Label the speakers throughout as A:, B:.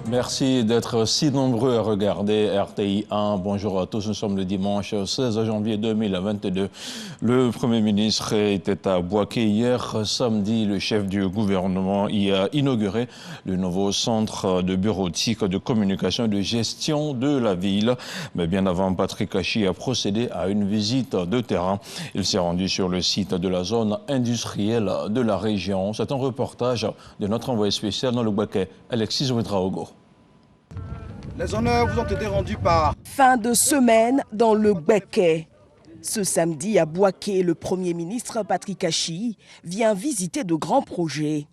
A: Merci d'être si nombreux à regarder RTI 1. Bonjour à tous, nous sommes le dimanche 16 janvier 2022. Le Premier ministre était à Bouaké hier. Samedi, le chef du gouvernement y a inauguré le nouveau centre de bureautique, de communication et de gestion de la ville. Mais bien avant, Patrick Kachi a procédé à une visite de terrain. Il s'est rendu sur le site de la zone industrielle de la région. C'est un reportage de notre envoyé spécial dans le Bouaké, Alexis Ouedraogo.
B: Les honneurs vous ont été rendus par...
C: Fin de semaine dans le Bouaké. Ce samedi à Bouaké, le Premier ministre Patrick Kachi vient visiter de grands projets.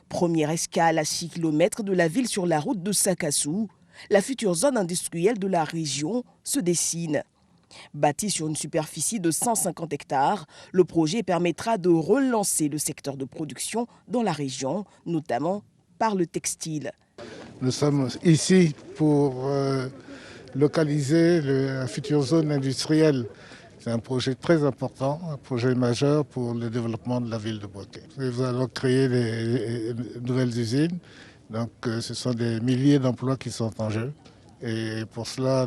C: Première escale à 6 km de la ville sur la route de Sakassou, la future zone industrielle de la région se dessine. Bâti sur une superficie de 150 hectares, le projet permettra de relancer le secteur de production dans la région, notamment par le textile.
D: Nous sommes ici pour localiser la future zone industrielle. C'est un projet très important, un projet majeur pour le développement de la ville de Bouaké. Nous allons créer des nouvelles usines, donc ce sont des milliers d'emplois qui sont en jeu. Et pour cela,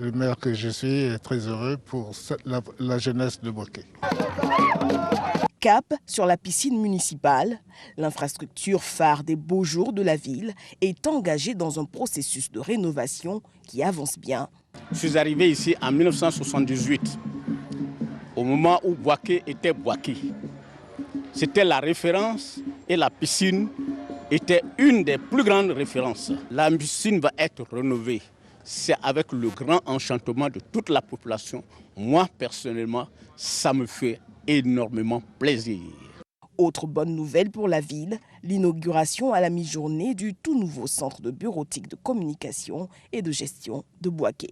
D: le maire que je suis est très heureux pour la jeunesse de Bouaké.
C: Cap sur la piscine municipale, l'infrastructure phare des beaux jours de la ville est engagée dans un processus de rénovation qui avance bien.
E: Je suis arrivé ici en 1978, au moment où Bouaké était Bouaké. C'était la référence et la piscine était une des plus grandes références. La piscine va être rénovée. C'est avec le grand enchantement de toute la population. Moi, personnellement, ça me fait énormément plaisir.
C: Autre bonne nouvelle pour la ville, l'inauguration à la mi-journée du tout nouveau centre de bureautique de communication et de gestion de Bouaké.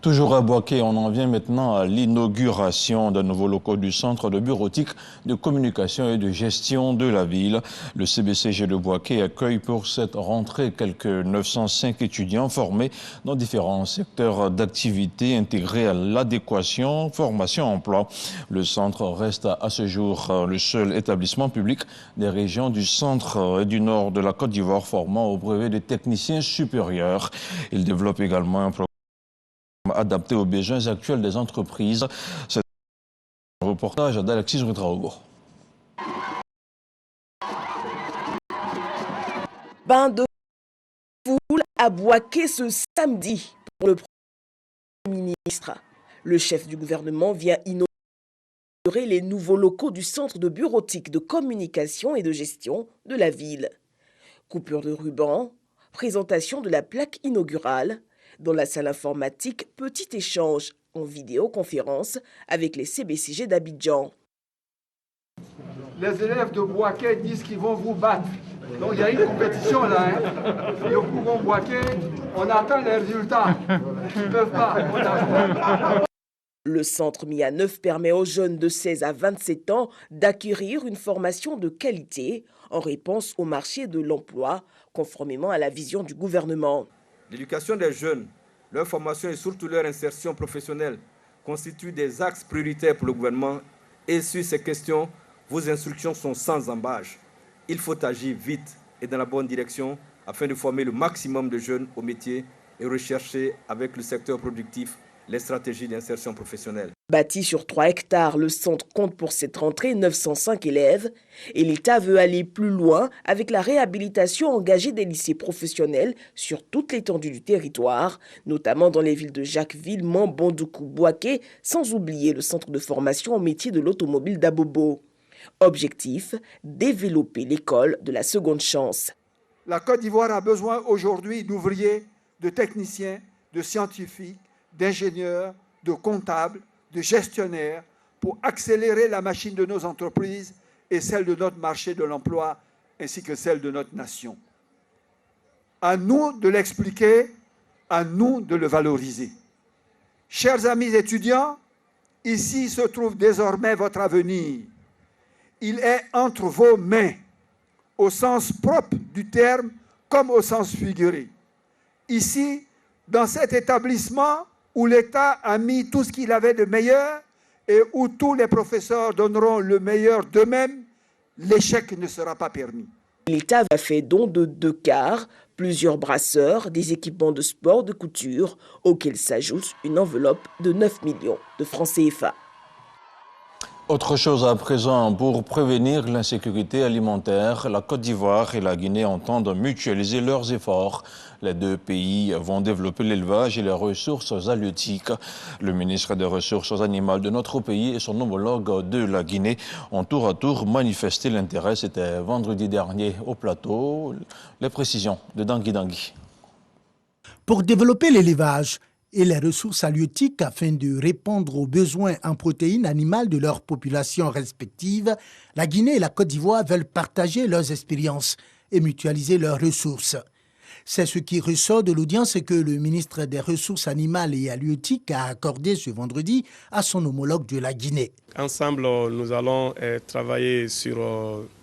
A: Toujours à Bouaké, on en vient maintenant à l'inauguration d'un nouveau locaux du centre de bureautique, de communication et de gestion de la ville. Le CBCG de Bouaké accueille pour cette rentrée quelques 905 étudiants formés dans différents secteurs d'activité intégrés à l'adéquation, formation, emploi. Le centre reste à ce jour le seul établissement public des régions du centre et du nord de la Côte d'Ivoire formant au brevet des techniciens supérieurs. Il développe également un programme adapté aux besoins actuels des entreprises. C'est un reportage d'Alexis Ouedraogo.
C: Bain de foule à Bouaké ce samedi pour le Premier ministre. Le chef du gouvernement vient inaugurer les nouveaux locaux du centre de bureautique de communication et de gestion de la ville. Coupure de ruban, présentation de la plaque inaugurale. Dans la salle informatique, petit échange en vidéoconférence avec les CBCG d'Abidjan.
F: Les élèves de Bouaké disent qu'ils vont vous battre. Donc il y a une compétition là. Le courant Bouaké, on attend les résultats. Ils ne peuvent pas.
C: Le centre mis à neuf permet aux jeunes de 16 à 27 ans d'acquérir une formation de qualité en réponse au marché de l'emploi, conformément à la vision du gouvernement.
G: L'éducation des jeunes, leur formation et surtout leur insertion professionnelle constituent des axes prioritaires pour le gouvernement et sur ces questions, vos instructions sont sans embâche. Il faut agir vite et dans la bonne direction afin de former le maximum de jeunes au métier et rechercher avec le secteur productif les stratégies d'insertion professionnelle.
C: Bâti sur 3 hectares, le centre compte pour cette rentrée 905 élèves et l'État veut aller plus loin avec la réhabilitation engagée des lycées professionnels sur toute l'étendue du territoire, notamment dans les villes de Jacquesville, Mambondoukou, Bouaké, sans oublier le centre de formation au métier de l'automobile d'Abobo. Objectif, développer l'école de la seconde chance.
F: La Côte d'Ivoire a besoin aujourd'hui d'ouvriers, de techniciens, de scientifiques, d'ingénieurs, de comptables, de gestionnaires pour accélérer la machine de nos entreprises et celle de notre marché de l'emploi ainsi que celle de notre nation. À nous de l'expliquer, à nous de le valoriser. Chers amis étudiants, ici se trouve désormais votre avenir. Il est entre vos mains, au sens propre du terme comme au sens figuré. Ici, dans cet établissement où l'État a mis tout ce qu'il avait de meilleur et où tous les professeurs donneront le meilleur d'eux-mêmes, l'échec ne sera pas permis.
C: L'État a fait don de 2 quarts Plusieurs brasseurs, des équipements de sport, de couture, auxquels s'ajoute une enveloppe de 9 millions de francs CFA.
A: Autre chose à présent, pour prévenir l'insécurité alimentaire, la Côte d'Ivoire et la Guinée entendent mutualiser leurs efforts. Les deux pays vont développer l'élevage et les ressources halieutiques. Le ministre des Ressources animales de notre pays et son homologue de la Guinée ont tour à tour manifesté l'intérêt. C'était vendredi dernier au plateau. Les précisions de Dangui Dangui.
H: Pour développer l'élevage et les ressources halieutiques afin de répondre aux besoins en protéines animales de leurs populations respectives, la Guinée et la Côte d'Ivoire veulent partager leurs expériences et mutualiser leurs ressources. C'est ce qui ressort de l'audience que le ministre des Ressources animales et halieutiques a accordé ce vendredi à son homologue de la Guinée.
I: Ensemble, nous allons travailler sur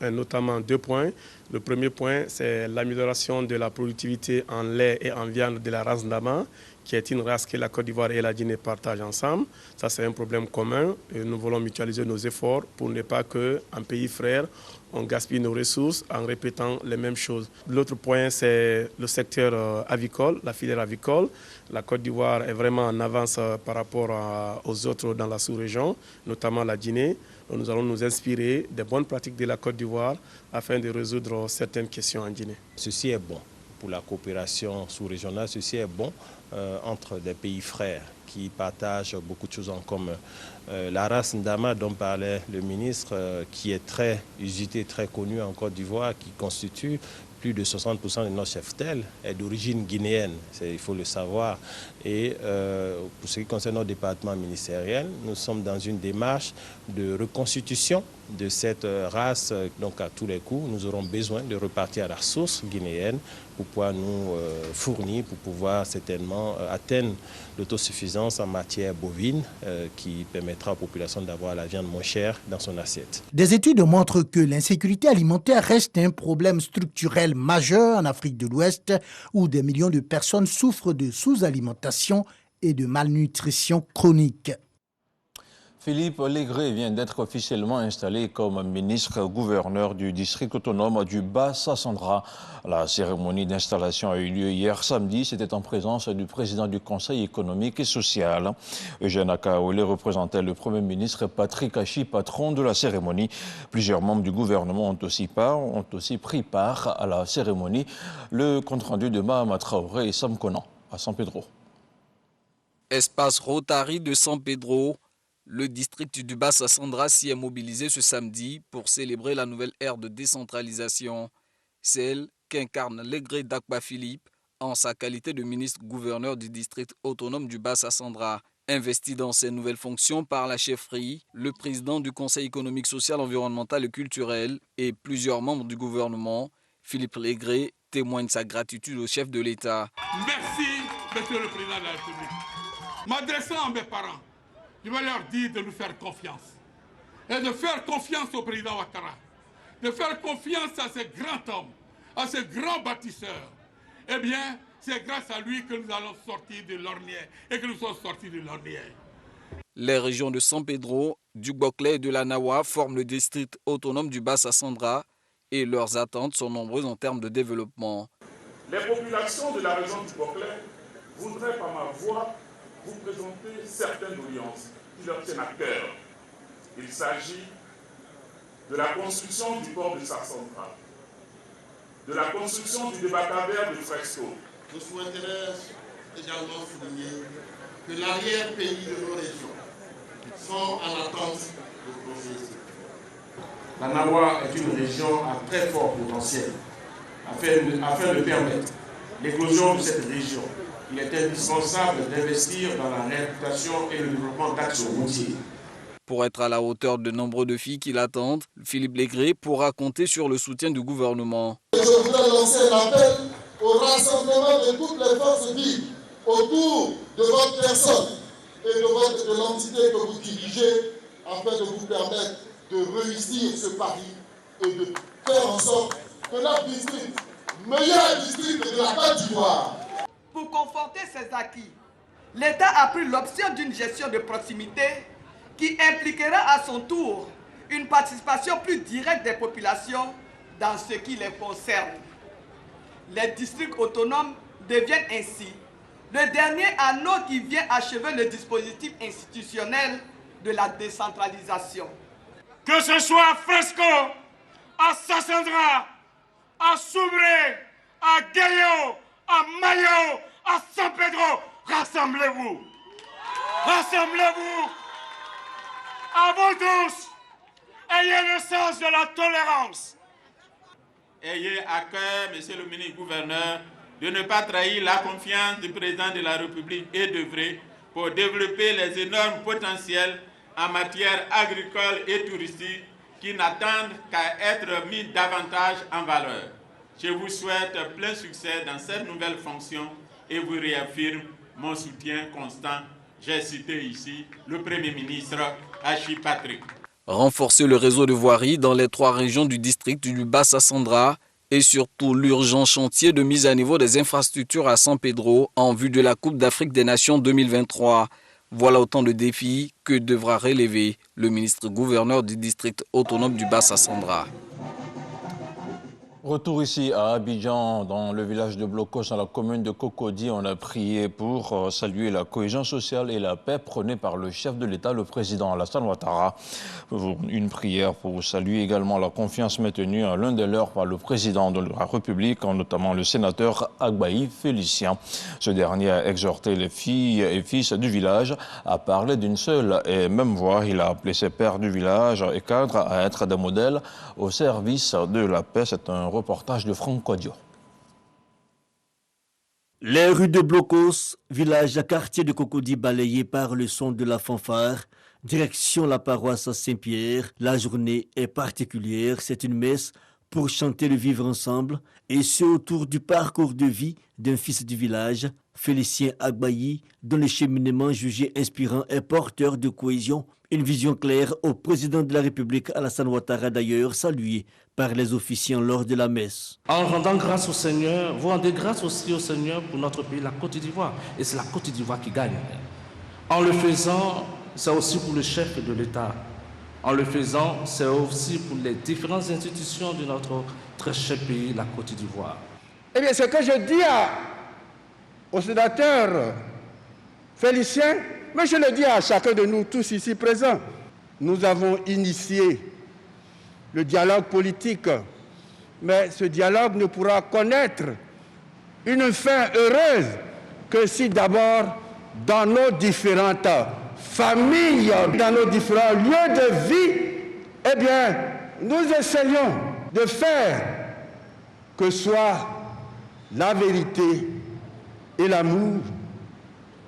I: notamment 2 points. Le premier point, c'est l'amélioration de la productivité en lait et en viande de la race Ndama, qui est une race que la Côte d'Ivoire et la Guinée partagent ensemble. Ça, c'est un problème commun et nous voulons mutualiser nos efforts pour ne pas qu'en pays frère, on gaspille nos ressources en répétant les mêmes choses. L'autre point, c'est le secteur avicole, la filière avicole. La Côte d'Ivoire est vraiment en avance par rapport aux autres dans la sous-région, notamment la Guinée. Nous allons nous inspirer des bonnes pratiques de la Côte d'Ivoire afin de résoudre certaines questions en Guinée.
J: Ceci est bon pour la coopération sous-régionale, ceci est bon entre des pays frères qui partagent beaucoup de choses en commun. La race Ndama dont parlait le ministre, qui est très usitée, très connue en Côte d'Ivoire, qui constitue plus de 60% de nos cheptels, est d'origine guinéenne, il faut le savoir. Et pour ce qui concerne notre département ministériel, nous sommes dans une démarche de reconstitution de cette race. Donc à tous les coups, nous aurons besoin de repartir à la source guinéenne pour pouvoir nous fournir, pour pouvoir certainement atteindre l'autosuffisance en matière bovine qui permettra aux populations d'avoir la viande moins chère dans son assiette.
H: Des études montrent que l'insécurité alimentaire reste un problème structurel majeur en Afrique de l'Ouest où des millions de personnes souffrent de sous-alimentation et de malnutrition chronique.
A: Philippe Légré vient d'être officiellement installé comme ministre-gouverneur du district autonome du Bas-Sassandra. La cérémonie d'installation a eu lieu hier samedi. C'était en présence du président du Conseil économique et social. Eugène Akaolé représentait le Premier ministre Patrick Achi, patron de la cérémonie. Plusieurs membres du gouvernement ont aussi pris part à la cérémonie. Le compte-rendu de Mahama Traoré et Sam Conan à San Pedro.
K: Espace Rotary de San Pedro. Le district du Bas-Sassandra s'y est mobilisé ce samedi pour célébrer la nouvelle ère de décentralisation, celle qu'incarne Légré Dakba Philippe en sa qualité de ministre-gouverneur du district autonome du Bas-Sassandra. Investi dans ses nouvelles fonctions par la chefferie, le président du Conseil économique, social, environnemental et culturel et plusieurs membres du gouvernement, Philippe Légré, témoigne sa gratitude au chef de l'État.
L: Merci, monsieur le président de la République. M'adressant à mes parents, je vais leur dire de nous faire confiance. Et de faire confiance au président Ouattara. De faire confiance à ce grand homme, à ce grand bâtisseur. Eh bien, c'est grâce à lui que nous allons sortir de l'ornière et que nous sommes sortis de l'ornière.
K: Les régions de San Pedro, du Boclé et de la Nawa forment le district autonome du Bas-Sassandra et leurs attentes sont nombreuses en termes de développement.
L: Les populations de la région du Boclé voudraient par ma voix vous présenter certaines doléances qui leur tiennent à cœur. Il s'agit de la construction du port de Sassandra, de la construction du débarcadère de Fresco.
M: Je souhaiterais également souligner que l'arrière-pays de nos régions sont en attente de progresser.
L: La Nawa est une région à très fort potentiel. Afin de permettre l'éclosion de cette région, il est indispensable d'investir dans la réhabilitation et le développement d'axes routiers.
K: Pour être à la hauteur de nombreux défis qui l'attendent, Philippe Légré pourra compter sur le soutien du gouvernement.
M: Je voudrais lancer l'appel au rassemblement de toutes les forces vives autour de votre personne et de l'entité que vous dirigez afin de vous permettre de réussir ce pari et de faire en sorte que notre district, meilleur district de la Côte d'Ivoire.
N: Pour conforter ces acquis, l'État a pris l'option d'une gestion de proximité qui impliquera à son tour une participation plus directe des populations dans ce qui les concerne. les districts autonomes deviennent ainsi le dernier anneau qui vient achever le dispositif institutionnel de la décentralisation.
O: Que ce soit à Fresco, à Sassandra, à Soubré, à Gayo, à Mayo, à San Pedro, rassemblez-vous. Rassemblez-vous. À vous tous, ayez le sens de la tolérance.
P: Ayez à cœur, monsieur le ministre-gouverneur, de ne pas trahir la confiance du président de la République et d'œuvrer pour développer les énormes potentiels en matière agricole et touristique qui n'attendent qu'à être mis davantage en valeur. Je vous souhaite plein succès dans cette nouvelle fonction et vous réaffirme mon soutien constant. J'ai cité ici le Premier ministre Hachi Patrick.
K: Renforcer le réseau de voirie dans les 3 régions du district du Bas-Sassandra et surtout l'urgent chantier de mise à niveau des infrastructures à San Pedro en vue de la Coupe d'Afrique des Nations 2023. Voilà autant de défis que devra relever le ministre-gouverneur du district autonome du Bas-Sassandra.
A: Retour ici à Abidjan, dans le village de Blocos, dans la commune de Cocody. On a prié pour saluer la cohésion sociale et la paix prônée par le chef de l'État, le président Alassane Ouattara. Une prière pour saluer également la confiance maintenue à l'un des leurs par le président de la République, notamment le sénateur Agbaï Félicien. Ce dernier a exhorté les filles et fils du village à parler d'une seule et même voix. Il a appelé ses pères du village et cadres à être des modèles au service de la paix. C'est un reportage de Franck Kodio.
Q: Les rues de Blocos, village à quartier de Cocody balayé par le son de la fanfare, direction la paroisse Saint-Pierre. La journée est particulière, c'est une messe pour chanter le vivre ensemble et ce autour du parcours de vie d'un fils du village, Félicien Agbaï, dont le cheminement jugé inspirant est porteur de cohésion. Une vision claire au président de la République, Alassane Ouattara d'ailleurs, salué par les officiants lors de la messe.
R: En rendant grâce au Seigneur, vous rendez grâce aussi au Seigneur pour notre pays, la Côte d'Ivoire. Et c'est la Côte d'Ivoire qui gagne. En le faisant, c'est aussi pour le chef de l'État. En le faisant, c'est aussi pour les différentes institutions de notre très cher pays, la Côte d'Ivoire.
S: Eh bien, ce que je dis au sénateur Félicien, mais je le dis à chacun de nous tous ici présents, nous avons initié le dialogue politique, mais ce dialogue ne pourra connaître une fin heureuse que si d'abord, dans nos différentes familles, dans nos différents lieux de vie, eh bien, nous essayons de faire que soit la vérité et l'amour,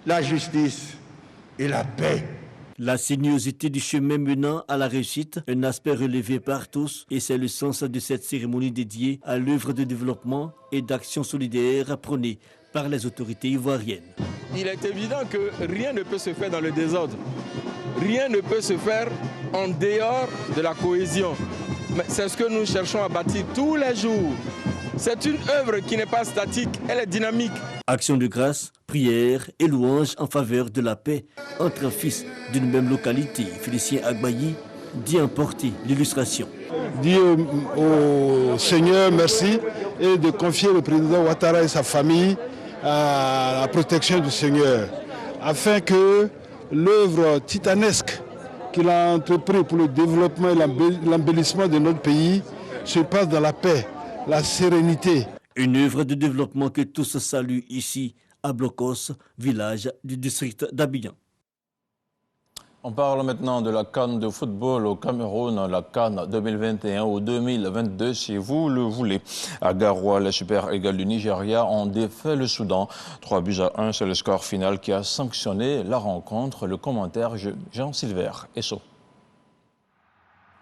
S: la justice et la paix.
Q: La sinuosité du chemin menant à la réussite, un aspect relevé par tous, et c'est le sens de cette cérémonie dédiée à l'œuvre de développement et d'action solidaire prônée par les autorités ivoiriennes.
T: Il est évident que rien ne peut se faire dans le désordre. Rien ne peut se faire en dehors de la cohésion. Mais c'est ce que nous cherchons à bâtir tous les jours. C'est une œuvre qui n'est pas statique, elle est dynamique.
Q: Action de grâce, prière et louange en faveur de la paix entre un fils d'une même localité. Félicien Agbaï dit emporter l'illustration.
U: Dire au Seigneur merci et de confier le président Ouattara et sa famille à la protection du Seigneur, afin que l'œuvre titanesque qu'il a entreprise pour le développement et l'embellissement de notre pays se passe dans la paix, la sérénité.
Q: Une œuvre de développement que tous saluent ici à Blocos, village du district d'Abidjan.
A: On parle maintenant de la CAN de football au Cameroun, la CAN 2021 ou 2022 si vous le voulez. À Garoua, les Super Eagles du Nigeria ont défait le Soudan. 3-1, c'est le score final qui a sanctionné la rencontre. Le commentaire, Jean-Sylvain Esso.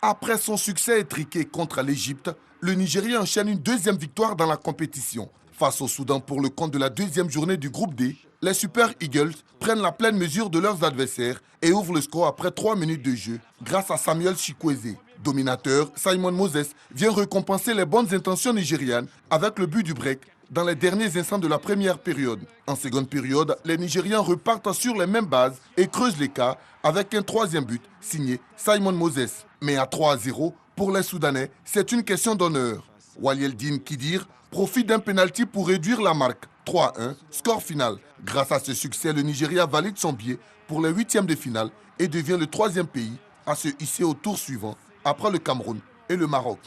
V: Après son succès étriqué contre l'Égypte, le Nigeria enchaîne une deuxième victoire dans la compétition. Face au Soudan pour le compte de la deuxième journée du groupe D, les Super Eagles prennent la pleine mesure de leurs adversaires et ouvrent le score après 3 minutes de jeu grâce à Samuel Chikwueze. Dominateur, Simon Moses vient récompenser les bonnes intentions nigérianes avec le but du break dans les derniers instants de la première période. En seconde période, les Nigérians repartent sur les mêmes bases et creusent l'écart avec un troisième but signé Simon Moses. Mais à 3-0, pour les Soudanais, c'est une question d'honneur. Walieldine Kidir profite d'un pénalty pour réduire la marque. 3-1, score final. Grâce à ce succès, le Nigeria valide son billet pour les huitièmes de finale et devient le 3e pays à se hisser au tour suivant, après le Cameroun et le Maroc.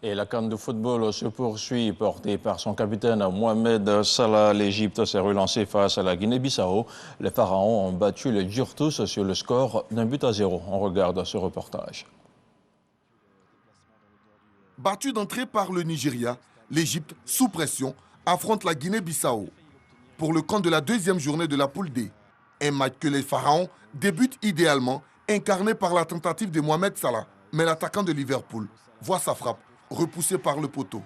A: Et la CAN de football se poursuit, portée par son capitaine Mohamed Salah. L'Égypte s'est relancée face à la Guinée-Bissau. Les Pharaons ont battu les Djurtous sur le score d'1-0. On regarde ce reportage.
V: Battu d'entrée par le Nigeria, l'Égypte, sous pression, affronte la Guinée-Bissau pour le compte de la 2e journée de la poule D. Un match que les Pharaons débutent idéalement, incarné par la tentative de Mohamed Salah. Mais l'attaquant de Liverpool voit sa frappe repoussé par le poteau.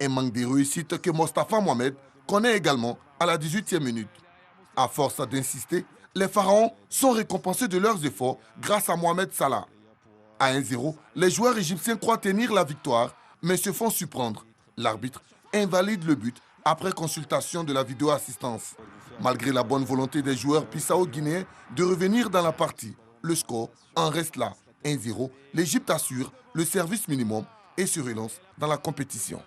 V: Un manque de réussite que Mostafa Mohamed connaît également à la 18e minute. À force d'insister, les Pharaons sont récompensés de leurs efforts grâce à Mohamed Salah. À 1-0, les joueurs égyptiens croient tenir la victoire, mais se font surprendre. L'arbitre invalide le but après consultation de la vidéo-assistance. Malgré la bonne volonté des joueurs bissau-guinéens de revenir dans la partie, le score en reste là. 1-0, l'Égypte assure le service minimum et se relance dans la compétition.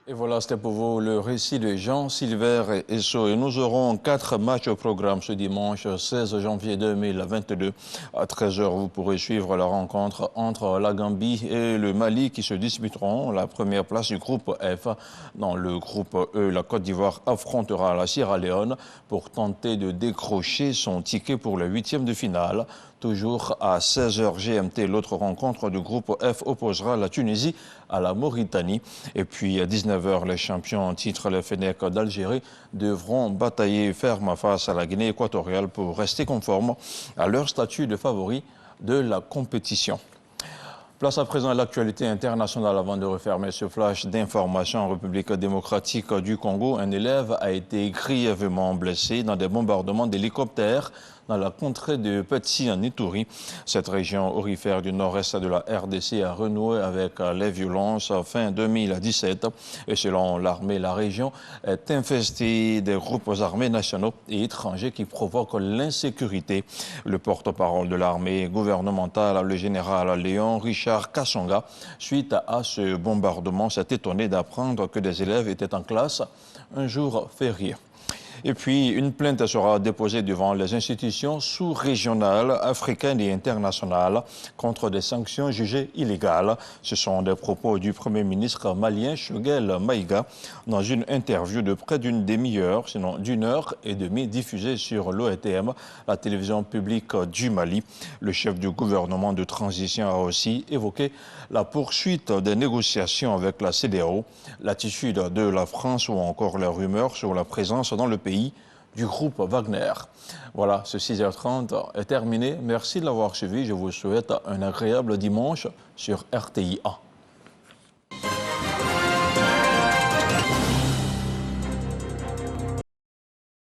A: Et voilà, c'était pour vous le récit de Jean Silver et Esso. Et nous aurons 4 matchs au programme ce dimanche 16 janvier 2022. À 13h, vous pourrez suivre la rencontre entre la Gambie et le Mali qui se disputeront la première place du groupe F. Dans le groupe E, la Côte d'Ivoire affrontera la Sierra Leone pour tenter de décrocher son ticket pour le 8e de finale. Toujours à 16h GMT, l'autre rencontre du groupe F opposera la Tunisie à la Mauritanie. Et puis à 19h, les champions en titre, les Fennecs d'Algérie, devront batailler ferme face à la Guinée équatoriale pour rester conformes à leur statut de favori de la compétition. Place à présent à l'actualité internationale avant de refermer ce flash d'information en République démocratique du Congo. Un élève a été grièvement blessé dans des bombardements d'hélicoptères dans la contrée de Petsi en Ituri. Cette région aurifère du nord-est de la RDC a renoué avec les violences fin 2017. Et selon l'armée, la région est infestée des groupes armés nationaux et étrangers qui provoquent l'insécurité. Le porte-parole de l'armée gouvernementale, le général Léon Richard Kassonga, suite à ce bombardement, s'est étonné d'apprendre que des élèves étaient en classe un jour férié. Et puis, une plainte sera déposée devant les institutions sous-régionales, africaines et internationales contre des sanctions jugées illégales. Ce sont des propos du Premier ministre malien Choguel Maïga dans une interview de près d'une demi-heure, sinon d'1h30 diffusée sur l'OETM, la télévision publique du Mali. Le chef du gouvernement de transition a aussi évoqué la poursuite des négociations avec la CEDEAO, l'attitude de la France ou encore les rumeurs sur la présence dans le pays du groupe Wagner. Voilà, ce 6h30 est terminé. Merci de l'avoir suivi. Je vous souhaite un agréable dimanche sur RTI 1.